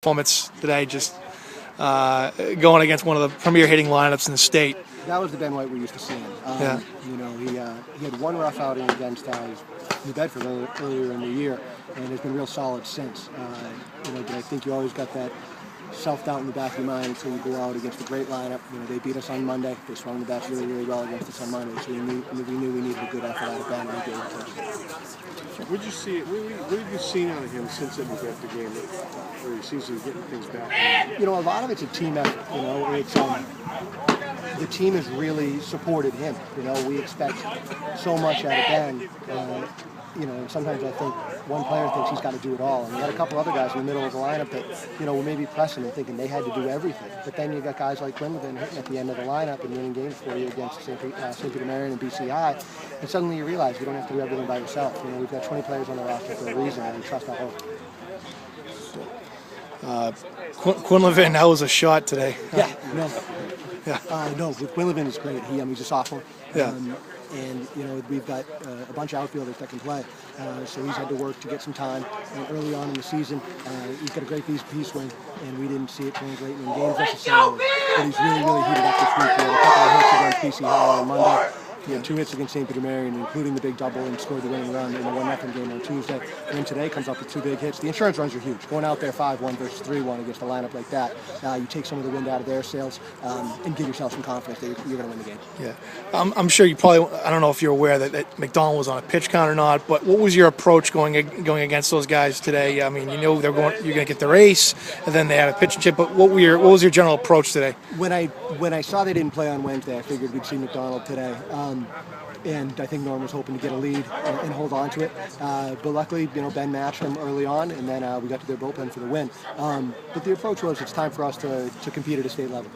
performance today, just going against one of the premier hitting lineups in the state. That was the Ben White we're used to seeing. Yeah. You know, he had one rough outing against New Bedford earlier in the year, and has been real solid since. You know, but I think you always got that self-doubt in the back of your mind until you go out against a great lineup. You know, they beat us on Monday. They swung the bats really, really well against us on Monday, so we knew we needed a good effort out of Ben. And we gave it to him. What did you see? What have you seen out of him since the game, where he seems to be getting things back? You know, a lot of it's a team effort. You know, it's the team has really supported him. You know, we expect so much out of Ben. You know, sometimes I think one player thinks he's got to do it all, and we had a couple other guys in the middle of the lineup that, you know, were maybe pressing and thinking they had to do everything. But then you got guys like Quinlivan hitting at the end of the lineup and winning games for you against St. Peter Marion and BCI, and suddenly you realize you don't have to do everything by yourself. You know, we've got 20 players on the roster for a reason, and we trust our hope. Quinlivan, that was a shot today. Yeah, no. Yeah. No, Quinlivan is great. He's a sophomore. Yeah. And, you know, we've got a bunch of outfielders that can play. So he's had to work to get some time. And early on in the season, he's got a great piece swing, and we didn't see it translating in games necessarily. But he's really, really heated up this week. We had a couple of hits against PC High on Monday. He had 2 hits against St. Peter Marion, including the big double, and scored the winning run in the 1-0 game on Tuesday. And then today comes up with 2 big hits. The insurance runs are huge. Going out there 5-1 versus 3-1 against a lineup like that, you take some of the wind out of their sails and give yourself some confidence that you're going to win the game. Yeah, I'm sure you probably. I don't know if you're aware that McDonald was on a pitch count or not, but what was your approach going against those guys today? I mean, you know you're going to get their ace, and then they had a pitch and chip. But what was your general approach today? When I saw they didn't play on Wednesday, I figured we'd see McDonald today. And I think Norm was hoping to get a lead and hold on to it. But luckily, you know, Ben matched him early on, and then we got to their bullpen for the win. But the approach was, it's time for us to compete at a state level.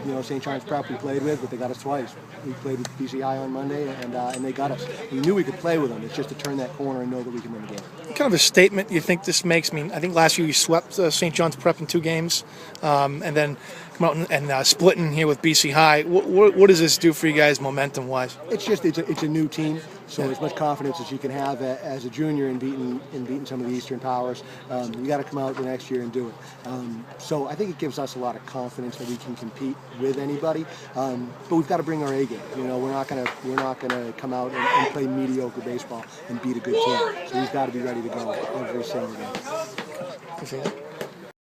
You know, St. John's Prep we played with, but they got us twice. We played with BCI on Monday, and they got us. We knew we could play with them. It's just to turn that corner and know that we can win the game. What kind of a statement you think this makes? I mean, I think last year you swept St. John's Prep in 2 games, and then come out and splitting here with BC High. What does this do for you guys momentum-wise? It's a new team, so as much confidence as you can have as a junior in beating some of the Eastern Powers, you got to come out the next year and do it. So I think it gives us a lot of confidence that we can compete with anybody, but we've got to bring our A game. You know, we're not gonna come out and play mediocre baseball and beat a good team. So we've got to be ready to go every single game.